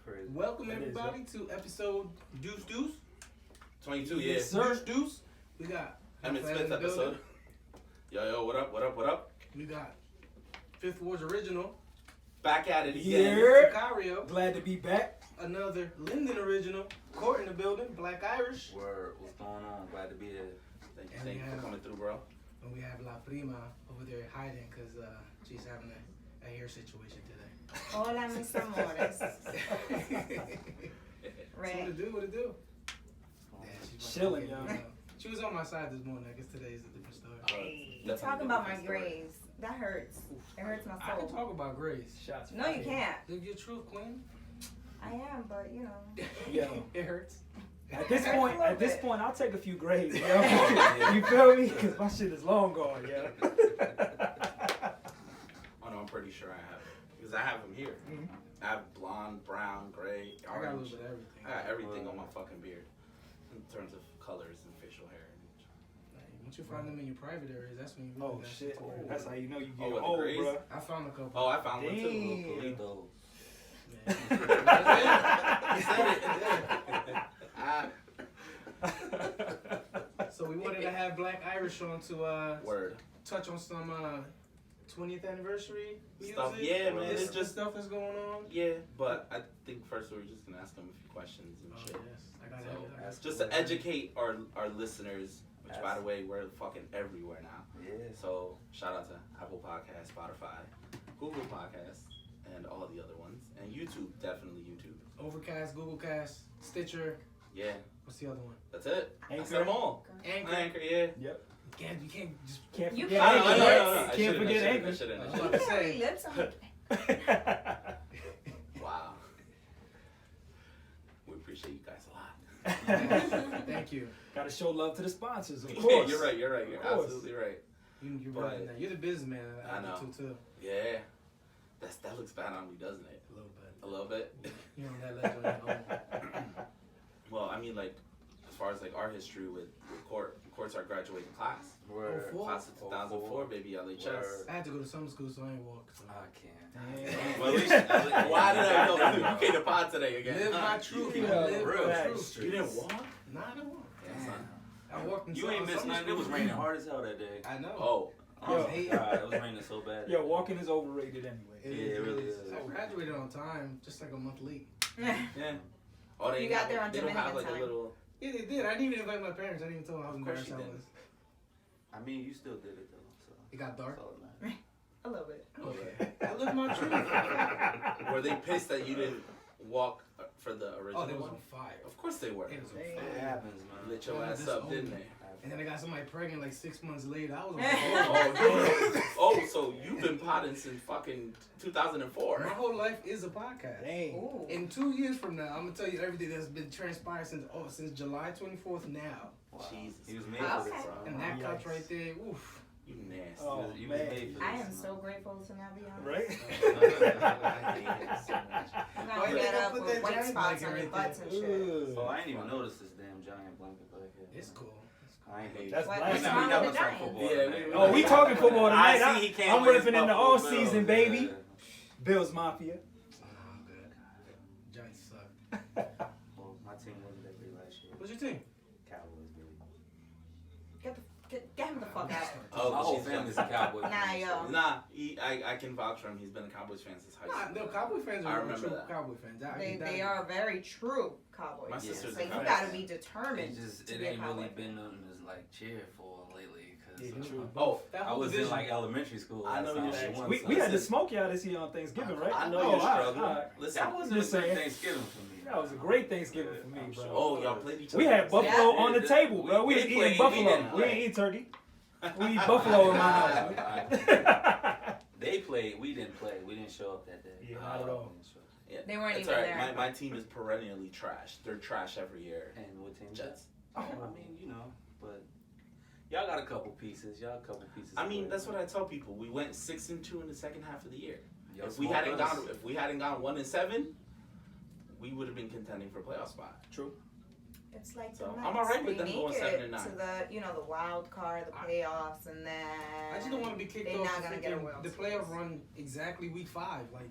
crazy. Welcome everybody to episode Deuce 22, yeah. Yes, sir. Deuce. We got Emmett Smith episode. Yo, what up? We got Fifth Ward's original. Back at it again. Yeah. Sicario. Glad to be back. Another Linden original. Court in the building. Blaq Irish. Word, what's going on? Glad to be here. Thank you for coming through, bro. And we have La Prima over there hiding because she's having a hair situation today. Hola, mis amores. Right. What it do? Yeah, she's chilling, yo. She was on my side this morning. I guess today is a different story. Hey, you talking about my grays. That hurts. It hurts my soul. I can talk about grays. Shots No, you can't. Live your truth, queen. I am, but you know. Yeah. It hurts. At this point, I'll take a few grades, yo. You feel me? Because my shit is long gone, yo. Oh no, I'm pretty sure I have it. Because I have them here. Mm-hmm. I have blonde, brown, gray, I got a orange. little bit of everything. I got everything on my fucking beard. In terms of colors and facial hair. Once you find them in your private areas, that's when you really Oh, got shit. to worry about. That's how you know you get with the old, grays? bro. I found a couple. Oh, I found one too. Paulito. He said it. So we wanted to have Blaq Irish on to Word. touch on some 20th anniversary music. Stuff, yeah, man. It's It's just stuff that's going on. Yeah, but I think first we're just gonna ask them a few questions and shit. Yes, I got So, it. just to educate our listeners, which by the way, we're fucking everywhere now. Yeah. So shout out to Apple Podcasts, Spotify, Google Podcasts, and all the other ones, and YouTube, definitely YouTube. Overcast, Google Cast, Stitcher. Yeah, What's the other one? that's it. I Anchor. said them all. Anchor. Yeah. Yep. You can't just. Can't You forget can't- Anchor. I Can't forget Anchor. I was You about to say. already lips on. Wow. We appreciate you guys a lot. Thank you. Gotta show love to the sponsors, of Yeah, course. you're right. You're Of course. absolutely right. You're But- right. You're the businessman. I know. Too. Yeah. That looks bad on me, doesn't it? A little bit. A little bit. You know that legend at home. Well, I mean, like, as far as like our history with Court's our graduating class. Word. Oh, Class of 2004, baby, LHS. Word. I had to go to summer school, so I ain't walk. So. I can't. Well, at least, why did I know you came to pod today again? Live my truth, Yeah, man. Live real my facts. truth. You didn't walk? Nah, I didn't walk. Son. I walked in You ain't missed summer nothing. It was school. raining hard as hell that day. I know. Oh, Oh, Yo. God, it was raining so bad. Yo, walking is overrated anyway. Yeah, it really is. I graduated on time, just like a month late. yeah. Oh, they You ain't got have- there on they don't have like Dominican a little. Yeah, they did. I didn't even invite my parents. I didn't even tell them how Of course embarrassed you I didn't. was. I mean, you still did it though. So. It got dark. That's all that matters. A little bit. Okay. I live my truth. Were they pissed that you didn't walk for the original Oh, they was one? on fire. Of course they were. It was on It fire. happens, man. Lit your Yeah, ass just up, own didn't it. they? And then I got somebody pregnant like 6 months later. I was on Oh, so you've been potting since fucking 2004. My whole life is a podcast. Dang. Ooh. In 2 years from now, I'm gonna tell you everything that's been transpired since July 24th now. Wow. Jesus. He was made Okay. for this, bro. And that couch Yikes. right there, oof. You nasty. Oh, You was man. made for this. I am man. so grateful to now be on. Right? I hate it so much. I'm Why gonna you get gotta up put with that white giant spots blanket on your right butts and shit. Ugh. Oh, I ain't even noticed this damn giant blanket back here. It's cool. I ain't hate That's it. What- blasphemy. what's We wrong got with to the talk Giants? football Yeah, tonight. Oh, we talking football tonight. I see he can't I'm win ripping in the Buffalo all Bills, season, man. baby. Bills Mafia. Oh, good. Giants suck. Well, my team wasn't that great last year. What's your team? Cowboys, baby. Get him the fuck out. Oh, My whole she's family's a Cowboys. Nah, fan, yo. so- Nah, I can vouch for him. He's been a Cowboys fan since high Nah, school. no, Cowboy fans I are remember true that. Cowboy fans. They are very true Cowboys. My Yeah. sister's So a you Cowboys gotta fan. be determined It to be a ain't Cowboy really fan. been nothing to like cheer for lately Yeah, because true. Oh, I was in like elementary school. I know last time you're she won We something. had to smoke y'all this year on Thanksgiving, right? I know Oh, you're all right, struggling. all right. Listen, That wasn't a Just good saying. Thanksgiving for me. That was a great Thanksgiving for me, I'm bro. sure. oh, y'all played each other. We had buffalo Yeah, on the yeah, table, bro. We we was eating played, we buffalo. didn't We play. ain't eat turkey. We eat buffalo in my house. They played. We didn't play. We didn't show up that day. Yeah, not at all. We didn't show up. Yeah, They weren't it's even all right. there. My team is perennially trash. They're trash every year. And what team? Jets. Oh, I mean, you know, but y'all got a couple pieces. Y'all a couple pieces. I mean, of that's what I tell people. We went 6-2 in the second half of the year. Y'all If we smoked hadn't us. gone 1-7, we would have been contending for a playoff spot. True. It's like So, the I'm Mets. alright with They them make going it 7-9. to the wild card, the playoffs, and then I just don't want to be kicked they're off not gonna get a World the Series. playoff run exactly week 5. Like,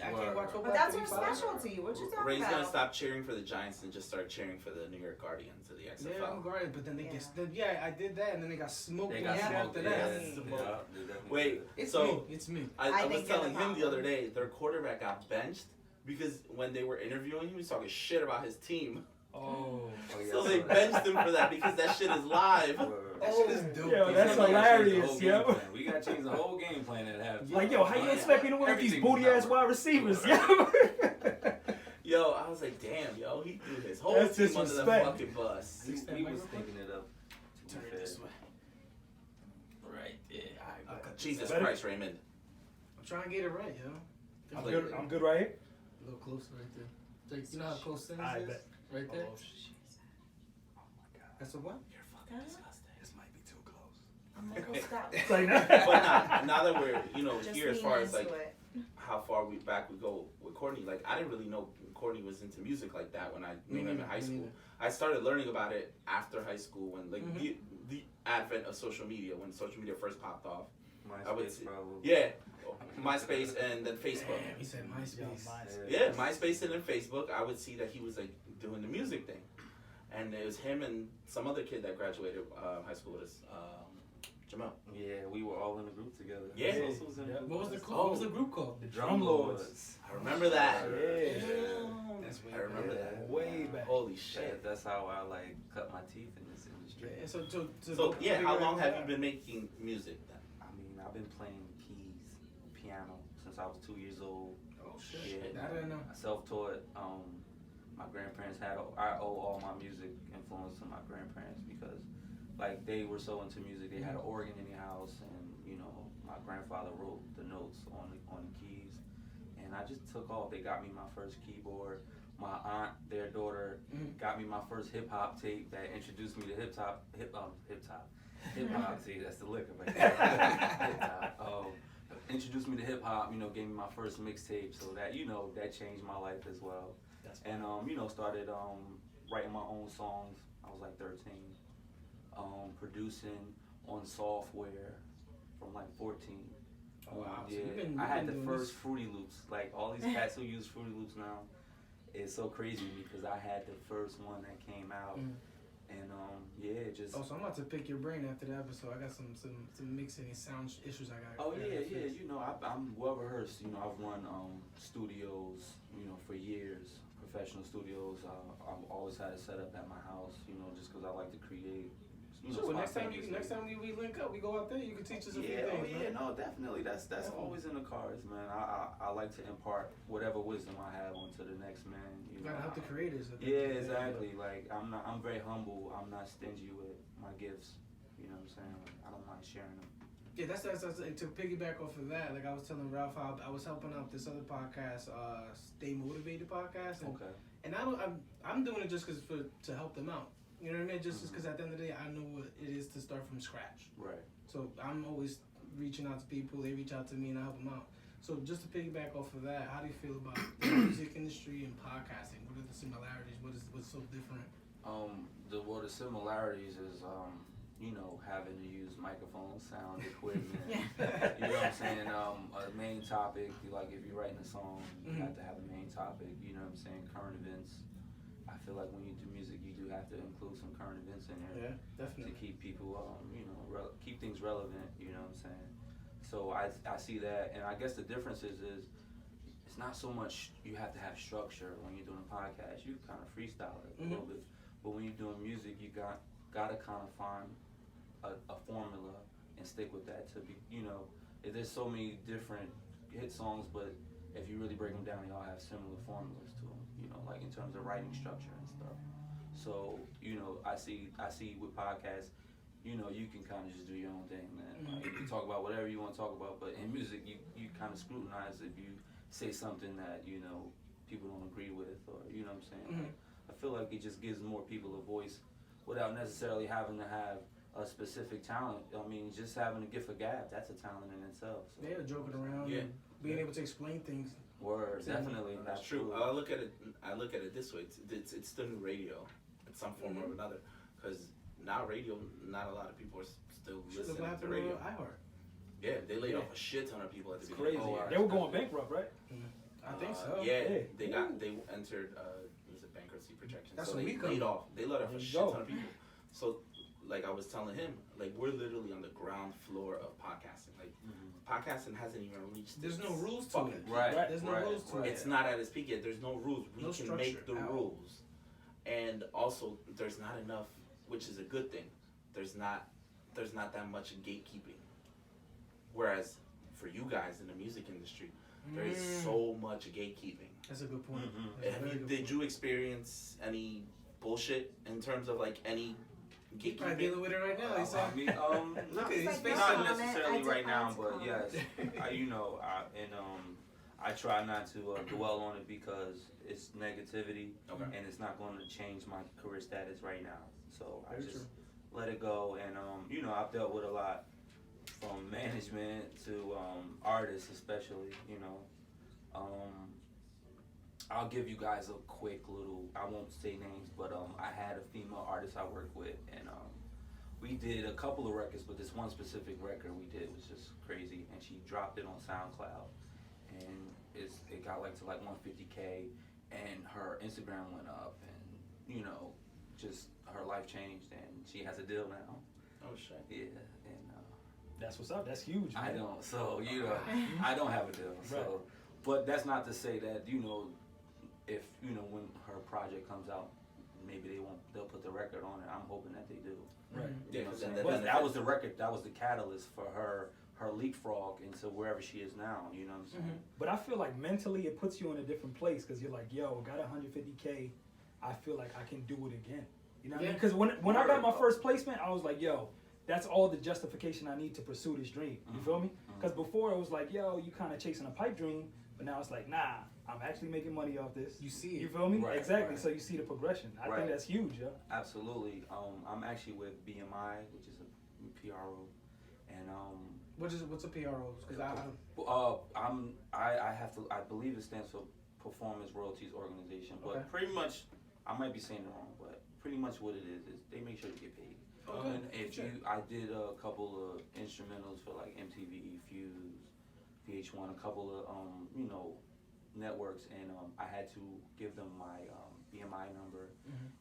I Word. can't watch football. But that's after our week 5. specialty. What you talking Ray's about? gonna stop cheering for the Giants and just start cheering for the New York Guardians of the XFL. Yeah, I'm guarded, but then they Yeah. get. Yeah, I did that, and then they got smoked. They the got week smoked. after Yeah, that. they definitely Wait, It's so me. It's me. I I was think telling you're the him the other problem. day, their quarterback got benched because when they were interviewing him, he was talking shit about his team. Oh. So they benched him for that because that shit is live. That shit is dope. Yo, He's that's like- hilarious, yo. We gotta change the whole game plan at halftime. Like, yo, how you expect me to win with these Everything booty was ass not wide working. receivers, yo? Yo, I was like, damn, yo, he threw his whole That's team under the disrespect. fucking bus. He was thinking it up. To Turn be it fair. this way. Right there. Alright, good. Jesus Better- Christ, Raymond. I'm trying to get it right, yo. I'm good. I'm good right here. A little closer right there. Like, you know how close Sims I is? bet. Right there. Oh, shit. Oh my god. That's a what? You're fucking disgusting. This might be too close. I'm like, oh, stop. It's like But now that we're, Just here as lean far as into like it. how far back we go with Courtney, like I didn't really know Courtney was into music like that when I knew him in high school. I started learning about it after high school when like the advent of social media, when social media first popped off. I would MySpace say- probably. Yeah, MySpace and then Facebook. Damn, he said MySpace. Yeah, MySpace and then Facebook. I would see that he was like doing the music thing, and it was him and some other kid that graduated high school with us, Jamal. Yeah, we were all in the group together. Yeah. Sosa was in the Yeah. group. What was the what was the group called? The Drum Lords. I remember that. Yeah. That's way I remember back. that. Way back. Holy Yeah, shit. that's how I like cut my teeth in this industry. Yeah, So yeah, how long have you been making music then? I mean, I've been playing keys, piano since I was 2 years old. Oh shit! Yeah. I didn't know. I self-taught. My grandparents I owe all my music influence to my grandparents because, like, they were so into music. They had an organ in the house, and my grandfather wrote the notes on the keys, and I just took off. They got me my first keyboard. My aunt, their daughter, got me my first hip hop tape that introduced me to hip hop. See, that's the liquor right there. Hip hop. Introduced me to hip hop. Gave me my first mixtape, so that that changed my life as well. And started writing my own songs. I was like 13. Producing on software from like 14. Oh, wow. So Yeah, you've I had been the doing first this- Fruity Loops. Like all these cats who use Fruity Loops now, it's so crazy because I had the first one that came out, and yeah, just. Oh, so I'm about to pick your brain after the episode. I got some mixing and sound issues I got. Oh yeah. I'm well rehearsed. I've run studios. For years, professional studios. I've always had it set up at my house. Just because I like to create. Sure, next time spontaneously. we link up, we go out there. You can teach us a few Yeah, things. man. no, definitely. That's always in the cards, man. I like to impart whatever wisdom I have onto the next man. You gotta help the creators. Yeah, exactly. Like I'm very humble. I'm not stingy with my gifts. You know what I'm saying? Like, I don't mind sharing them. Yeah, that's to piggyback off of that. Like I was telling Ralph how I was helping out this other podcast, Stay Motivated podcast, and, Okay. and I'm doing it just to help them out. You know what I mean? Just because at the end of the day, I know what it is to start from scratch. Right. So I'm always reaching out to people. They reach out to me, and I help them out. So just to piggyback off of that, how do you feel about the music industry and podcasting? What are the similarities? What's so different? The similarities is having to use microphone, sound equipment. Yeah. You know what I'm saying? A main topic. Like if you're writing a song, you have to have a main topic. You know what I'm saying? Current events. I feel like when you do music, you do have to include some current events in there. Yeah, definitely. To keep people, keep things relevant. You know what I'm saying? So I see that, and I guess the difference is it's not so much you have to have structure when you're doing a podcast. You kind of freestyle it a little bit, but when you're doing music, you gotta kind of find a formula and stick with that to be. There's so many different hit songs, but if you really break them down, they all have similar formulas to them. Like in terms of writing structure and stuff. So I see with podcasts, you can kind of just do your own thing, man. Like, you talk about whatever you want to talk about, but in music, you kind of scrutinize if you say something that people don't agree with, or you know what I'm saying. Like, I feel like it just gives more people a voice without necessarily having to have a specific talent. I mean, just having a gift of gab, that's a talent in itself. So. Yeah, joking around. Yeah. And being able to explain things. Word, definitely. That's true. I look at it this way. It's the new radio. in some form or another. Because now radio, not a lot of people are still listening What to happened radio. to iHeart? Yeah, they laid off a shit ton of people at the It's beginning. crazy. Oh, They were going bankrupt, right? I think so. Yeah, Yeah. they entered was it bankruptcy protection. That's so what they we come laid from. off. They let off a There you shit go. ton of people. So like I was telling him, like we're literally on the ground floor of podcasting. Like podcasting hasn't even reached. There's its no rules to fucking it. peak. Right. There's no right, rules to right. it. It's not at its peak yet. There's no rules. We No can make the structure out. rules, and also there's not enough, which is a good thing. There's not that much gatekeeping. Whereas for you guys in the music industry, there is so much gatekeeping. That's a good point. Mhm. That's a very good Did point. you experience any bullshit in terms of like any You're probably gatekeeping? dealing with it right now. I He said. mean, Look at It's his like face. no not comment. necessarily I right now, decline but to yes, comment. I try not to dwell on it because it's negativity Okay. and it's not going to change my career status right now. So I Very just true. let it go, and I've dealt with a lot from management to artists, especially. I'll give you guys a quick little. I won't say names, but I had a female artist I worked with, and we did a couple of records, but this one specific record we did was just crazy, and she dropped it on SoundCloud, and it got like to like 150K, and her Instagram went up, and just her life changed, and she has a deal now. Oh shit. Yeah, and That's what's up. That's huge, man. I don't. So I don't have a deal. So, Right. but that's not to say that if when her project comes out, maybe they'll put the record on it. I'm hoping that they do. Right. Yeah, You know what I'm 'cause saying? then But if that it- was the record. That was the catalyst for her leapfrog into wherever she is now. You know what I'm saying? But I feel like mentally it puts you in a different place because you're like, yo, got 150K. I feel like I can do it again. You know what I mean? Yeah. Because when I got my first placement, I was like, yo, that's all the justification I need to pursue this dream. You feel me? Because before it was like, yo, you kind of chasing a pipe dream. But now it's like, nah, I'm actually making money off this. You see it. You feel me? Right, Exactly. right. So you see the progression. I Right. think that's huge, yo. Absolutely. I'm actually with BMI, which is a PRO, and What's a PRO? Because I believe it stands for Performance Royalties Organization, but Okay. pretty much, I might be saying it wrong, but pretty much what it is they make sure to get paid. Okay. And if Sure. I did a couple of instrumentals for like MTV, Fuse, VH1, a couple of networks, and I had to give them my BMI number,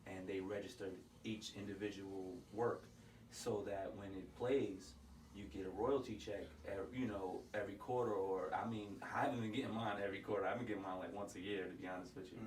and they registered each individual work so that when it plays, you get a royalty check every quarter, or I haven't been getting mine every quarter. I've been getting mine like once a year, to be honest with you.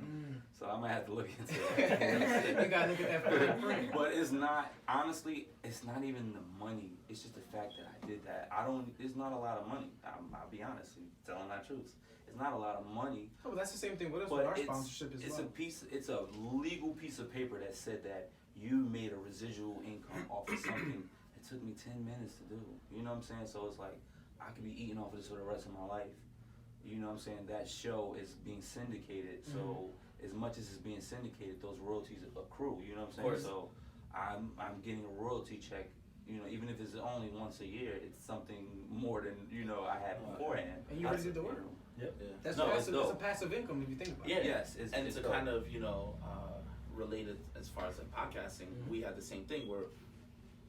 So I might have to look into that. You gotta look at that fine print. But it's not, honestly, it's not even the money. It's just the fact that I did that. It's not a lot of money. I'll be honest, telling that truth. It's not a lot of money. Oh, well, that's the same thing with us But with our it's sponsorship as well. it's a legal piece of paper that said that you made a residual income off of something that took me 10 minutes to do. You know what I'm saying? So it's like, I could be eating off of this for the rest of my life. You know what I'm saying? That show is being syndicated. So as much as it's being syndicated, those royalties accrue. You know what I'm saying? So I'm getting a royalty check. Even if it's only once a year, it's something more than I had beforehand. And you already did the work. Yep. Yeah. That's No, it's passive. That's a dope. passive income if you think about Yeah, it. Yes, and it's to dope. kind of related as far as like podcasting, we had the same thing where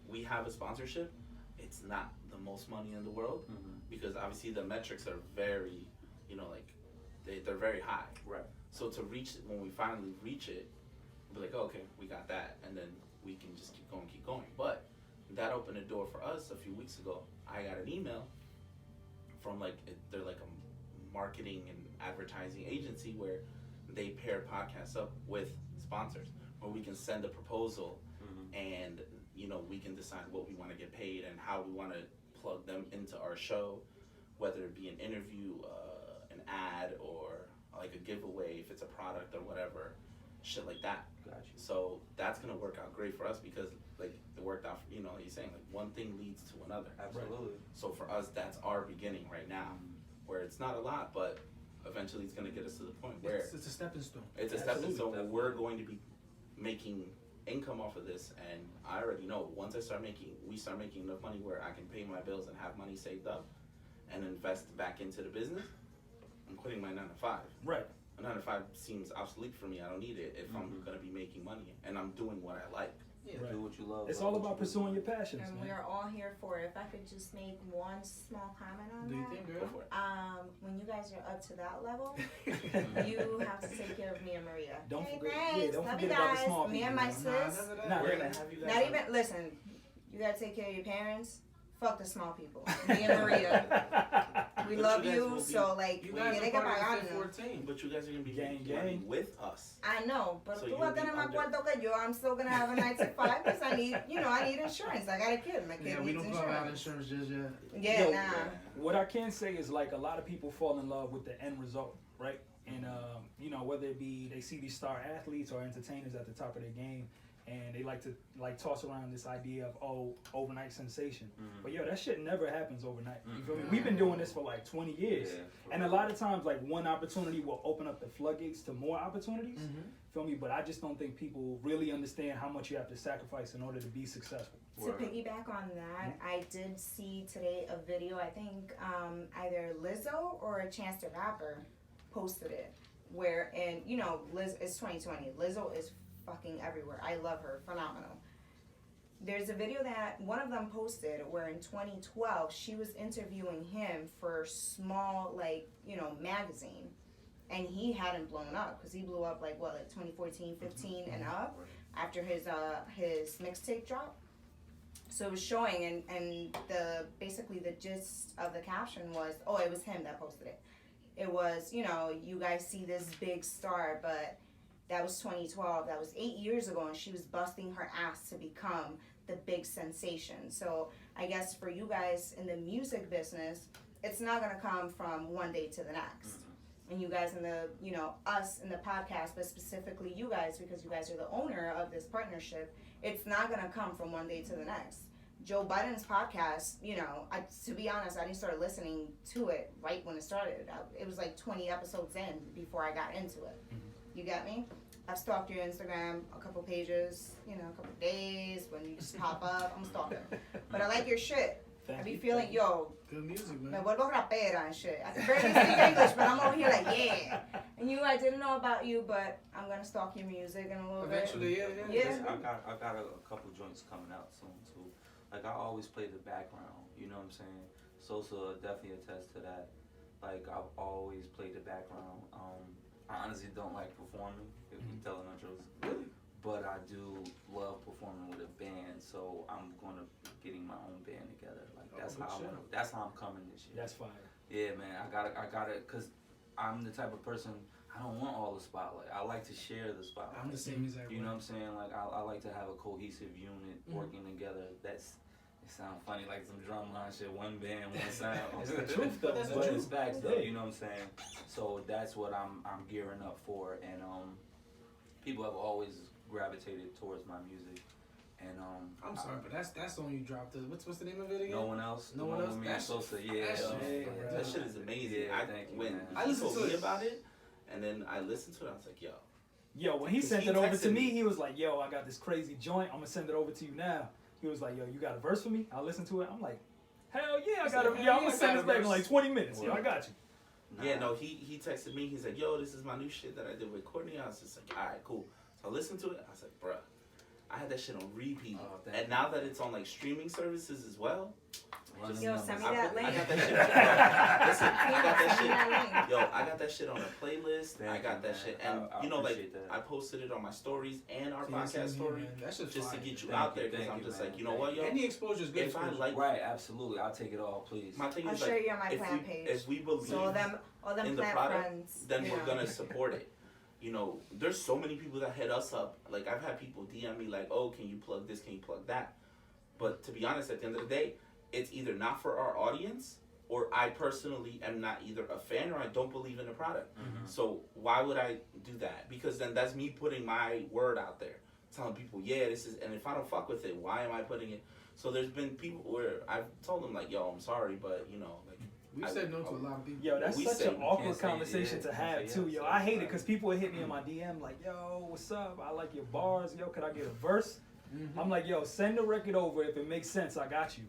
we have a sponsorship. It's not the most money in the world because obviously the metrics are very, they're very high. Right. So to reach it, when we finally reach it, we'll be like, oh, okay, we got that, and then we can just keep going. But that opened a door for us a few weeks ago. I got an email from they're like a marketing and advertising agency where they pair podcasts up with sponsors, where we can send a proposal and we can decide what we want to get paid and how we want to plug them into our show, whether it be an interview, an ad, or like a giveaway if it's a product or whatever, shit like that. Gotcha. So that's gonna work out great for us because like it worked out. Like you're saying, like one thing leads to another. Absolutely. So for us, that's our beginning right now, where it's not a lot, but eventually it's gonna get us to the point where It's a stepping stone. it's a stepping Absolutely. stone where we're going to be making income off of this. And I already know once we start making enough money where I can pay my bills and have money saved up and invest back into the business, I'm quitting my 9 to 5. Right. a 9 to 5 seems obsolete for me. I don't need it if I'm gonna be making money and I'm doing what I like. Yeah, do what you love. It's all about pursuing your passions, And man. we're all here for it. If I could just make one small comment on Do you that. think, Go girl? for it. When you guys are up to that level, you have to take care of me and Maria. Don't Hey, forget- thanks. yeah, don't Love forget you about the guys. small Me and people, my man. sis. None of that. Nah, We're gonna have you guys. Not even, listen, you gotta take care of your parents. Fuck the small people. Me and Maria. We But love you guys you, will be- so like, You guys tiene are que part of pagarnos. the 14. But you guys are gonna be Gang, making money gang. with us. I know, but So tú you'll vas a be tener más under- cuarto que yo. I'm still gonna have a 9 to 5 because I need, I need insurance. I got a kid. My kid Yeah, we needs don't cover out insurance. insurance just yet. Yeah, Yo, nah. What I can say is like a lot of people fall in love with the end result, right? And whether it be they see these star athletes or entertainers at the top of their game, and they like to toss around this idea of overnight sensation. But yo, that shit never happens overnight. You feel me? We've been doing this for like 20 years, and a lot of times like one opportunity will open up the floodgates to more opportunities. Feel me? But I just don't think people really understand how much you have to sacrifice in order to be successful. To piggyback on that, I did see today a video, I think either Lizzo or Chance the Rapper posted it, where, and Liz, it's 2020, Lizzo is fucking everywhere. I love her, phenomenal. There's a video that one of them posted where in 2012, she was interviewing him for small, magazine, and he hadn't blown up, because he blew up like 2014, 15 and up, after his mixtape drop. So it was showing, and basically the gist of the caption was, it was him that posted it. It was, you guys see this big star, but that was 2012. That was 8 years ago, and she was busting her ass to become the big sensation. So I guess for you guys in the music business, it's not gonna come from one day to the next. And you guys in the, us in the podcast, but specifically you guys, because you guys are the owner of this partnership, it's not gonna come from one day to the next. Joe Biden's podcast, to be honest, I didn't start listening to it right when it started. It was like 20 episodes in before I got into it. You get me? I've stalked your Instagram, a couple pages, a couple days when you just pop up. I'm stalking. But I like your shit. I be feeling, Good music, me man. vuelvo rapera and shit. I can barely speak English, but I'm over here like, yeah. And I didn't know about you, but I'm gonna stalk your music in a little Eventually, bit. yeah. I got a couple joints coming out soon too. Like I always play the background, you know what I'm saying? Sosa definitely attests to that. Like I've always played the background. I honestly don't like performing, if you're telling the truth. Really? But I do love performing with a band, so I'm gonna be getting my own band together. Like that's how I'm coming this year. That's fire. Yeah, man, I gotta, cause I'm the type of person, I don't want all the spotlight. I like to share the spotlight. I'm the same exact way. You know what I'm saying? Like I like to have a cohesive unit working together. It sounds funny, like some drumline shit, one band, one sound. It's the truth, though. That's the But truth. Facts, though. yeah. You know what I'm saying? So that's what I'm gearing up for, and people have always gravitated towards my music, and I'm sorry, but that's the one you dropped. What's the name of it again? No one else. No The one one else? with me and That Sosa. shit- Yeah. that shit- Yeah, That shit is amazing. Yeah, thank you, when man. I he listened told to me it. about it, and then I listened to it. I was like, Yo, when he Because sent he it over to texted me, me. he was like, yo, I got this crazy joint. I'm going to send it over to you now. He was like, yo, you got a verse for me? I'll listen to it. I'm like, hell yeah, I got it. like, Yeah, I'm "Hell going to yeah, I send got this a back in verse." like 20 minutes. Yo, I got you. Yeah, no, he texted me. He's like, yo, this is my new shit that I did with Courtney. I was just like, all right, cool. So I listened to it. I was like, bruh, I had that shit on repeat. Oh, thank And you. now that it's on like streaming services as well, Running Yo, numbers. send me I that link. got that shit. Listen, I got that Send me that shit. link. Yo, I got that shit on a playlist. Thank I got you, that man. shit, and I appreciate that. I posted it on my stories and our Yeah, same podcast here, story, man. That shit's just to fire. get you Thank out you, there. Because thank I'm you, just man. like, you know what, yo, Any exposure is good. if I exposure. like, Right, absolutely. I'll take it all, please. my thing I'll is show like, you on my if plant we page. if we believe So all them in the plant product, friends. then you we're know. gonna support it. You know, there's so many people that hit us up. Like I've had people DM me like, oh, can you plug this? Can you plug that? But to be honest, at the end of the day, it's either not for our audience, or I personally am not either a fan or I don't believe in the product. So why would I do that? Because then that's me putting my word out there, telling people, yeah, this is, and if I don't fuck with it, why am I putting it? So there's been people where I've told them like, yo, I'm sorry, but you know, like, We've said no to a lot of people. Yo, that's We such say an you awkward can't say conversation yeah, to have, can't say too. yes. Yo, I hate it because people would hit me in my DM like, yo, what's up? I like your bars. Yo, could I get a verse? I'm like, yo, send the record over. If it makes sense, I got you.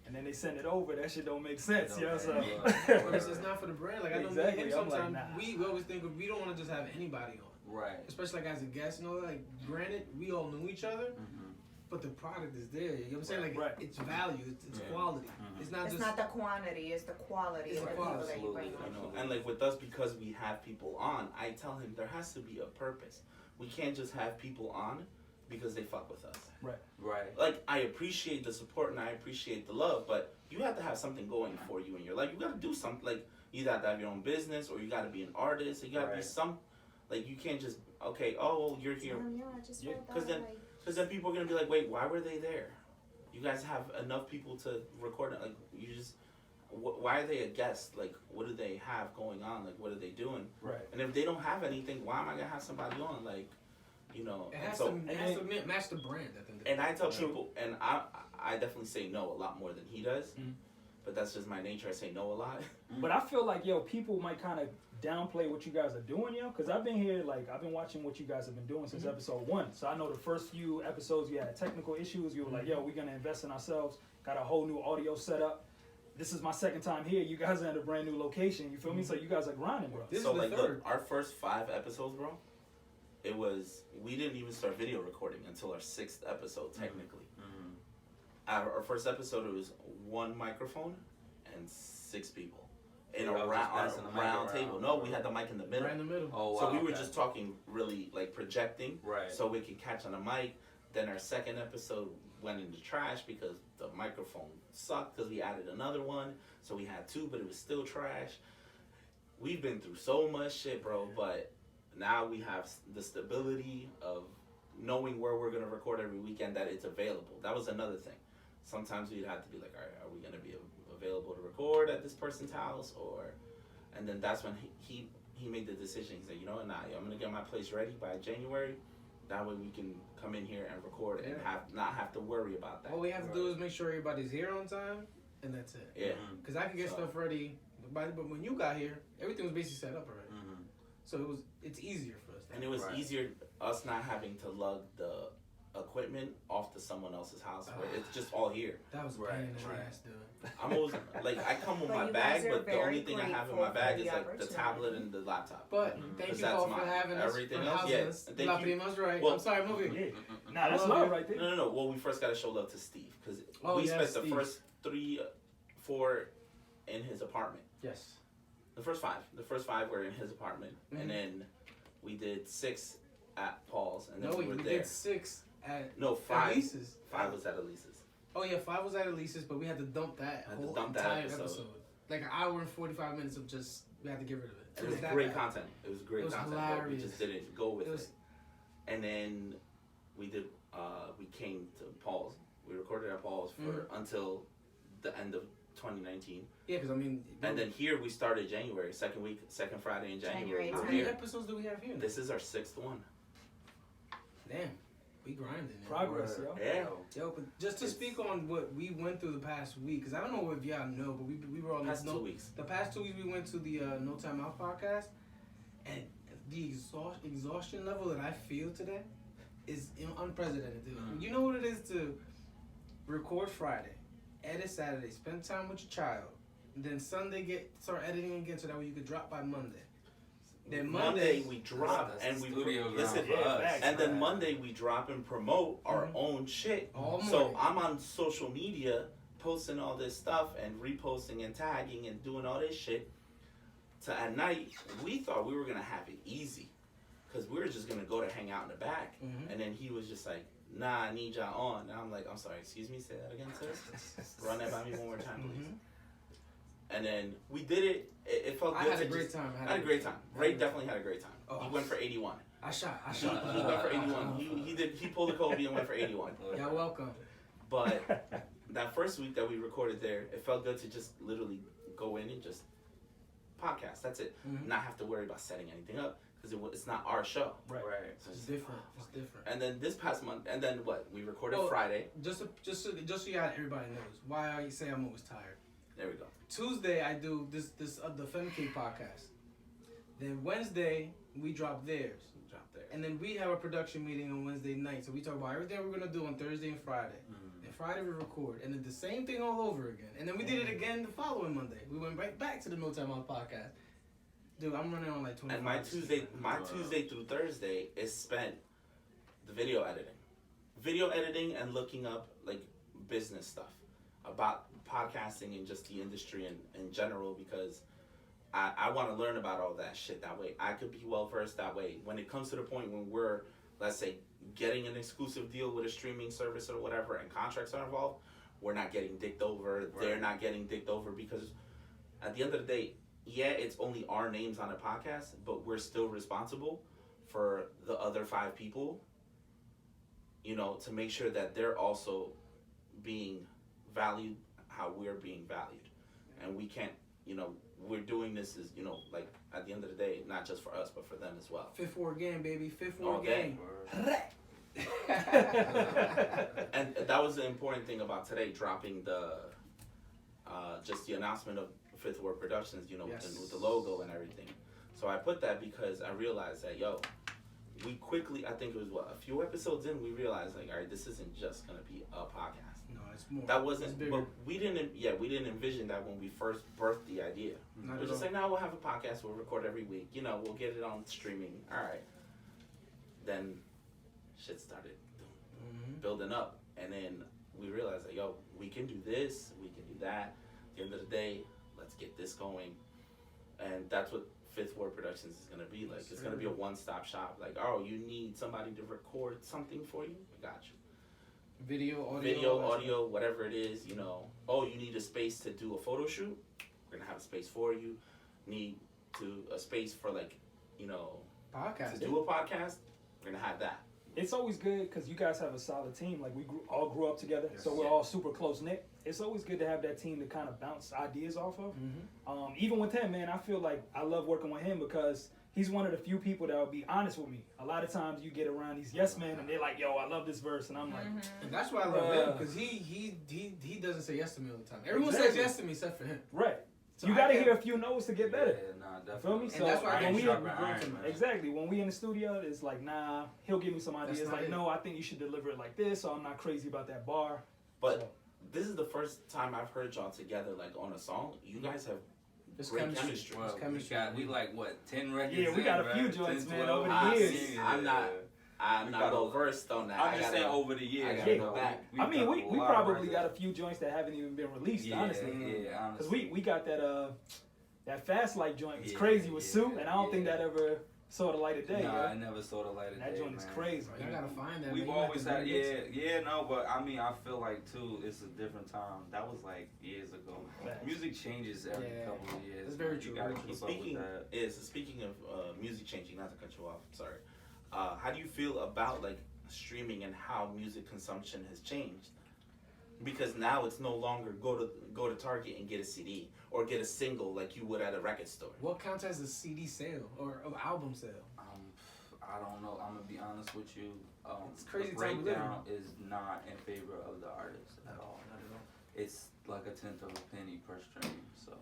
And and then they send it over. That shit don't make sense, yo. So It's not for the brand. Like I know Exactly, me and him I'm like, sometimes nah. we always think we don't want to just have anybody on. Right. Especially like as a guest, you know, like granted we all knew each other, but the product is there. You know what I'm saying? Like Right. it's value, it's quality. It's not It's just not the quantity, it's the quality It's of the the people quality. that you bring You on. know, and like with us, because we have people on, I tell him there has to be a purpose. We can't just have people on because they fuck with us. Right. Like, I appreciate the support and I appreciate the love, but you have to have something going for you in your life. You gotta do something. Like, you have to have your own business, or you gotta be an artist, or you gotta be Right. some. Like, you can't just, okay, oh, well, you're here. Yeah, I just Yeah, read that, 'cause then- like, Because then people are gonna be like, wait, why were they there? You guys have enough people to record it. Like, you just, why are they a guest? Like, what do they have going on? Like, what are they doing? Right. And if they don't have anything, why am I gonna have somebody on? Like, you know. it and has so, to match the brand at the end of the and I tell True. people, and I definitely say no a lot more than he does. But that's just my nature. I say no a lot. But I feel like, yo, people might kind of downplay what you guys are doing, yo, because I've been here, like, I've been watching what you guys have been doing since episode 1. So I know the first few episodes you had technical issues. You were like, yo, we're going to invest in ourselves. Got a whole new audio setup. This is my second time here. You guys are in a brand new location. You feel me? So you guys are grinding, bro. This So is the like, third. look, our first 5 episodes, bro. It was, we didn't even start video recording until our 6th episode, technically. Our first episode, it was 1 microphone and 6 people in Yeah, a I was round, just on passing the a mic round around. table. No, we had the mic in the middle. right in the middle. Oh, wow. So we were okay. just talking really, like, projecting, Right. so we could catch on the mic. Then our second episode went in the trash because the microphone sucked because we added another one. So we had 2, but it was still trash. We've been through so much shit, bro, but now we have the stability of knowing where we're going to record every weekend, that it's available. That was another thing. Sometimes we'd have to be like, all right, are we going to be available to record at this person's house? And then that's when he made the decision. He said, you know what, nah, I'm going to get my place ready by January. That way we can come in here and record and not have to worry about that. All we have to do is make sure everybody's here on time, and that's it. Yeah. Because I can get stuff ready, but when you got here, everything was basically set up already. So it's easier for us. And it was Right. easier us not having to lug the equipment off to someone else's house where it's just all here. That was a Right, pain in the right. ass, dude. I'm always like, I come with But my you bag, guys are but the very only thing I have in my grateful bag for is the like the opportunity. tablet and the laptop. But thank Because you that's all for mine. having us. Everything for else, housing yeah. us. Thank La you. Prima's right. Well- I'm sorry, move it. Yeah. Nah, that's love love you. right there. No. Well, we first got to show love to Steve because Oh, we yeah, spent the Steve. first 3, 4 in his apartment. Yes. The first 5 were in his apartment, and then we did 6 at Paul's, and then No, we we were there. did 6 at No, 5. Lisa's. 5 was at Elise's. Oh yeah, 5 was at Elise's, but we had to dump that Had to whole dump that entire episode. episode. Like an hour and 45 minutes of just, we had to get rid of it. It was that great bad. content. It was great It was content, but we hilarious. just didn't go with It it. was- And then we did. We came to Paul's. We recorded at Paul's for until the end of 2019. Yeah, because I mean, And then here we started January, second Friday in January. January we how were 10th. many here. episodes do we have here? This is our 6th one. Damn, we grinding. Man. Progress, yo. Yeah. Yo, but just to speak on what we went through the past week, because I don't know if y'all know, but we were on Past the 2 weeks. The past 2 weeks we went to the No Time Out podcast, and the exhaustion level that I feel today is unprecedented, dude. You know what it is to record Friday, edit Saturday, spend time with your child, and then Sunday start editing again so that way you could drop by Monday. Then Monday we drop That's and the we studio listen. ground for us. facts, And then man. Monday we drop and promote our own shit. All So morning. I'm on social media posting all this stuff and reposting and tagging and doing all this shit. So at night we thought we were gonna have it easy, cause we were just gonna go to hang out in the back. And then he was just like, "Nah, I need y'all on." And I'm like, "I'm sorry, excuse me, say that again, sis. Run that by me one more time, please." And then we did it. It felt I good. had a to great just- time. I had a great time. Ray definitely had a great time. Oh. He went for 81. I shot. He went for 81. He pulled the Kobe and went for 81. Y'all welcome. But that first week that we recorded there, it felt good to just literally go in and just podcast. That's it. Not have to worry about setting anything up because it's not our show. Right. So It's different. It's different. And then this past month, and then what? We recorded Well, Friday. Just so everybody knows why I say I'm always tired. There we go. Tuesday I do the Femke podcast. Then Wednesday we drop theirs. Drop there. And then we have a production meeting on Wednesday night. So we talk about everything we're gonna do on Thursday and Friday. And Friday we record, and then the same thing all over again. And then we did it again the following Monday. We went right back to the No Time Out podcast. Dude, I'm running on like 25. And my Tuesday through Thursday is spent the video editing and looking up like business stuff about podcasting and just the industry in general, because I want to learn about all that shit. That way I could be well versed. That way when it comes to the point when we're, let's say, getting an exclusive deal with a streaming service or whatever and contracts are involved, we're not getting dicked over. Right. They're not getting dicked over, because at the end of the day, yeah, it's only our names on a podcast, but we're still responsible for the other 5 people, you know, to make sure that they're also being valued how we're being valued. And we can't, you know, we're doing this as, you know, like at the end of the day, not just for us, but for them as well. 5th Ward game, baby. 5th Ward game. And that was the important thing about today, dropping the, just the announcement of 5th Ward Productions, you know, with the logo and everything. So I put that because I realized that, we quickly, I think it was a few episodes in, we realized like, all right, this isn't just gonna be a podcast. No, it's more. That wasn't, but we didn't envision that when we first birthed the idea. We're just like, now we'll have a podcast, we'll record every week, you know, we'll get it on streaming, all right. Then shit started building up, and then we realized that, we can do this, we can do that. At the end of the day, let's get this going. And that's what 5th Ward Productions is going to be like. It's going to be a one-stop shop. Like, you need somebody to record something for you? We got you. Video, audio, whatever it is, you know. You need a space to do a photo shoot? We're going to have a space for you. Need a space for, like, you know, podcast. To do a podcast? We're going to have that. It's always good because you guys have a solid team. Like, we all grew up together, so we're all super close-knit. It's always good to have that team to kind of bounce ideas off of. Even with him, man, I feel like I love working with him because he's one of the few people that will be honest with me. A lot of times you get around these yes men and they're like, I love this verse, and I'm like, and that's why I love him, because he doesn't say yes to me all the time. Everyone says yes to me except for him. Right. So you got to hear a few no's to get better. Yeah, nah, definitely. Feel me? And So that's why when we in the studio, it's like, nah, he'll give me some ideas. Like, no, I think you should deliver it like this, or I'm not crazy about that bar. But this is the first time I've heard y'all together, like, on a song. You guys have great chemistry. Well, we like, what, 10 records? Yeah, we got a few joints, man, over the years. I'm not well versed on that. I'm just saying over the years. I gotta go back. I mean, we probably got a few joints that haven't even been released, honestly. Yeah, honestly. Because we got that Fast Light joint. It's crazy with Sue, and I don't think that ever saw the light of day. Nah, I never saw the light of day. That joint is crazy. You gotta find that. We've always had, but I mean, I feel like too, it's a different time. That was like years ago. Music changes every couple of years. That's very true. You gotta keep up with that. Speaking of music changing, not to cut you off, sorry. How do you feel about like streaming and how music consumption has changed? Because now it's no longer go to Target and get a CD or get a single like you would at a record store. What counts as a CD sale or an album sale? I don't know. I'm gonna be honest with you. It's crazy. The breakdown is not in favor of the artist at all. Not at all. It's like 1/10 of a penny per stream, so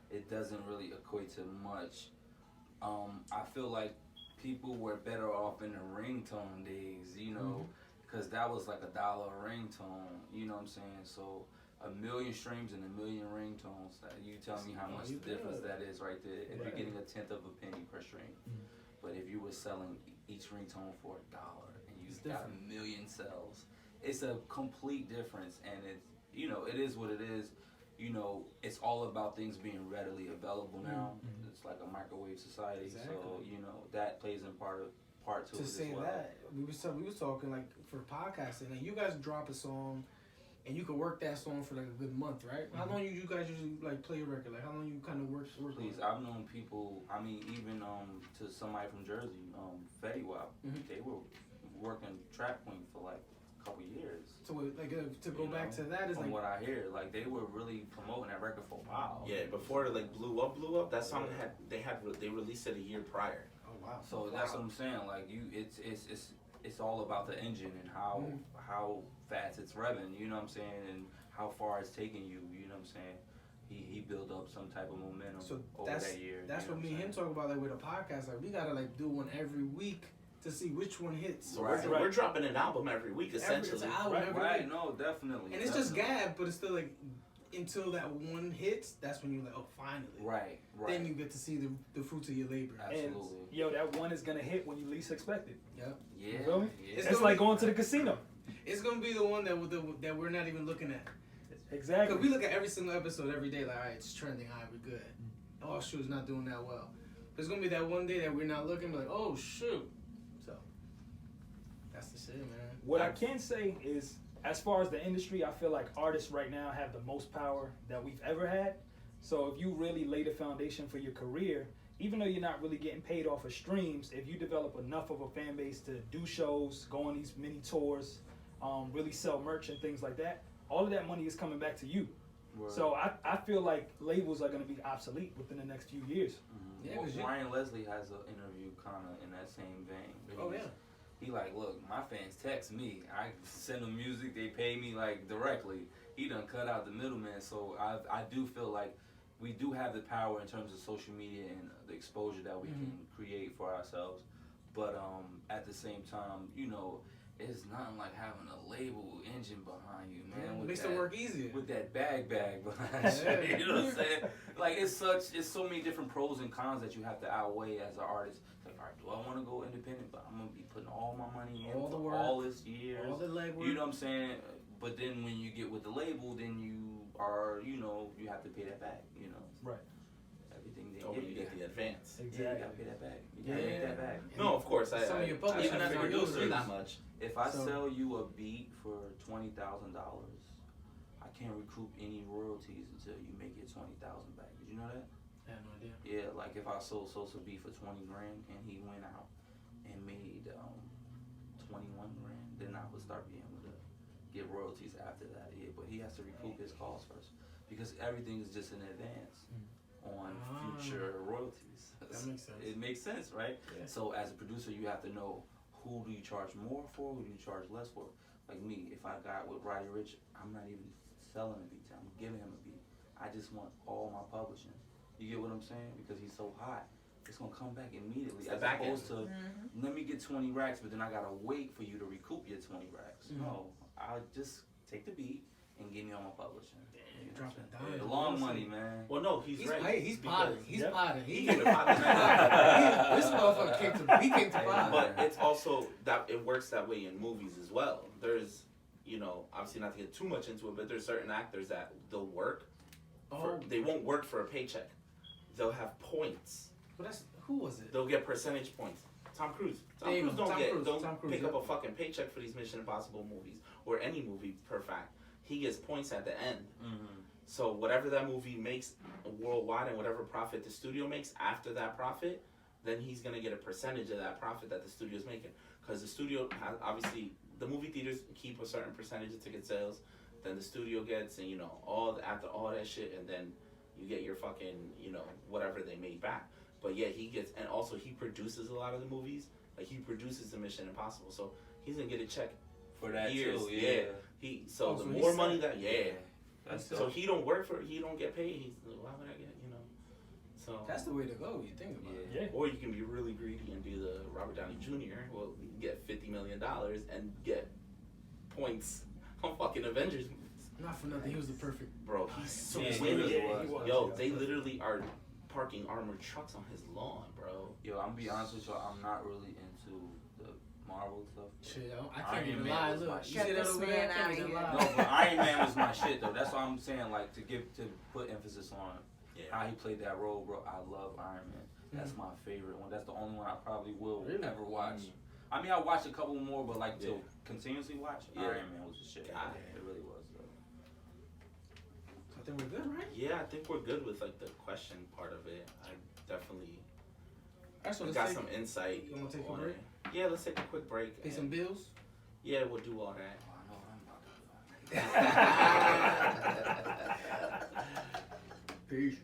it doesn't really equate to much. I feel like people were better off in the ringtone days, you know, because that was like $1 a ringtone, you know what I'm saying? So 1 million streams and 1 million ringtones, you tell me how much the difference that is right there if you're getting 1/10 of a penny per stream. But if you were selling each ringtone for $1 and you got 1 million sales, it's a complete difference. And it's, you know, it is what it is. You know, it's all about things being readily available now. It's like a microwave society, so you know that plays in part to it as well. To say that, we was talking like for podcasting, like you guys drop a song, and you can work that song for like a good month, right? How long you guys usually like play a record? Like how long you kind of work? Please, I've known people. I mean, even to somebody from Jersey, Fetty Wap, they were working Trap Queen for like couple years. So like to go back to that is from like what I hear, like they were really promoting that record for a while. Yeah, before it like blew up. That song they released it a year prior. Oh wow. So that's what I'm saying. Like it's all about the engine and how fast it's revving. You know what I'm saying, and how far it's taking you. You know what I'm saying. He built up some type of momentum over that year. That's what me and him talk about like with a podcast. Like we gotta like do one every week. to see which one hits. So Right. we're dropping an album every week, essentially. It's an album Right, every Right, week. no, definitely. And it's just definitely. gab, but it's still like until that one hits, that's when you're like, oh, finally. Right, right. Then you get to see the fruits of your labor. Absolutely. And yo, that one is gonna hit when you least expect it. Yep. Yeah. You feel me? Yeah. It's It's gonna like be- going to the casino. It's gonna be the one that we're not even looking at. Exactly. Because we look at every single episode every day, like, all right, it's trending, all right, we're good. Oh, shoot, it's not doing that well. There's gonna be that one day that we're not looking, like, oh, shoot. So, that's the shit, man. What I can say is, as far as the industry, I feel like artists right now have the most power that we've ever had. So if you really lay the foundation for your career, even though you're not really getting paid off of streams, if you develop enough of a fan base to do shows, go on these mini tours, really sell merch and things like that, all of that money is coming back to you. Right. So I feel like labels are going to be obsolete within the next few years. Mhm. Yeah, Well, 'cause you- Ryan Leslie has an interview kind of in that same vein. Oh, yeah. He like, look, my fans text me. I send them music. They pay me like directly. He done cut out the middleman. So I do feel like we do have the power in terms of social media and the exposure that we can create for ourselves. But at the same time, you know, it's nothing like having a label engine behind you, man. It with makes that, the work easier. with that bag behind you. You know what I'm saying? Like it's so many different pros and cons that you have to outweigh as an artist. It's like, all right, do I want to go independent? But I'm gonna be putting all my money in All the for work, all this years. all the legwork. You know what I'm saying? But then when you get with the label, then you are, you know, you have to pay that back. You know, Right. everything they Oh, give you get the advance. Yeah, you Exactly. gotta pay that back. You gotta make that back. No, of course. Some of your publishers even as a are producer, used. that much. If I So- sell you a beat for $20,000, I can't recoup any royalties until you make your $20,000 back. Did you know that? I have no idea. Yeah, like if I sold Sosa beat for 20 grand and he went out and made 21 grand, then I would start being able to get royalties after that. Yeah, but he has to recoup his costs first because everything is just in advance on future royalties. That makes sense. It makes sense, right? Yeah. So as a producer, you have to know who do you charge more for, who do you charge less for. Like me, if I got with Roddy Ricch, I'm not even selling a beat to him. I'm giving him a beat. I just want all my publishing. You get what I'm saying? Because he's so hot. It's gonna come back immediately. It's the As back opposed end. to let me get 20 racks, but then I gotta wait for you to recoup your 20 racks. No, I'll just take the beat and give me all my publishing. You're dropping Yeah, dimes. long money, man. Well, no, he's right. Hey, he's potting. because- He's Yep. potting. He He, came to pot now. this motherfucker came to. He came to pot. But it's also that it works that way in movies as well. There's, you know, obviously not to get too much into it, but there's certain actors that they'll work. They won't work for a paycheck. They'll have points. But that's who was it? They'll get percentage points. Tom Cruise. Tom There you Cruise go. don't Tom don't Cruise, pick yep. up a fucking paycheck for these Mission Impossible movies or any movie per fact. He gets points at the end. Mm-hmm. So whatever that movie makes worldwide and whatever profit the studio makes after that profit, then he's gonna get a percentage of that profit that the studio's making. Because the studio has, obviously, the movie theaters keep a certain percentage of ticket sales, then the studio gets, and you know, after all that shit, and then you get your fucking, you know, whatever they made back. But yeah, he gets, and also he produces a lot of the movies. Like he produces the Mission Impossible, so he's gonna get a check For that years. too, yeah. So Oh, the so more he's money set. that, yeah. That's So dope. he don't work for, he don't get paid. He's why would I get, you know? So That's the way to go. You think about it. Yeah. Yeah. or you can be really greedy and do the Robert Downey Jr. Well, you can get $50 million and get points on fucking Avengers movies. Not for nothing. He was the perfect. Bro, he's so Yeah, he winning. really Yeah, was. he was. Yo, they literally are parking armored trucks on his lawn, bro. Yo, I'm gonna be honest with y'all, I'm not really into the Marvel stuff. Shit, I Iron can't even Man lie. was Look, my you shit. see that Get this over there? I man can't outta even here. lie. No, but Iron Man was my shit though. That's what I'm saying, like to put emphasis on how he played that role, bro. I love Iron Man. That's my favorite one. That's the only one I probably will Really? ever watch. I mean, I watched a couple more, but like to Yeah. continuously watch, Yeah. Iron Man was the shit. God. It really was. Though. I think we're good, right? Yeah, I think we're good with like the question part of it. I definitely Alright, so let's got take, some insight. You wanna take a on break? it. Yeah, let's take a quick break. pay some and- bills. Yeah, we'll do all that. Oh, I know what I'm about to do. Peace.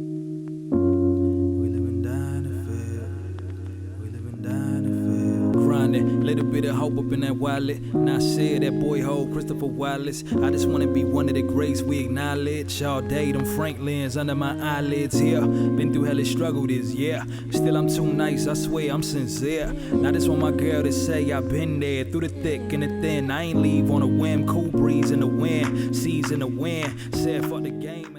We live and die in the field. We live and die in the field. Grinding, lay the bit of hope up in that wallet. And I said that boy hold Christopher Wallace. I just wanna be one of the greats we acknowledge. All day them Franklins under my eyelids here. Been through hellish struggle this year. Still I'm too nice, I swear I'm sincere. And I just want my girl to say I've been there through the thick and the thin. I ain't leave on a whim, cool breeze in the wind, seas in the wind. Said fuck the game.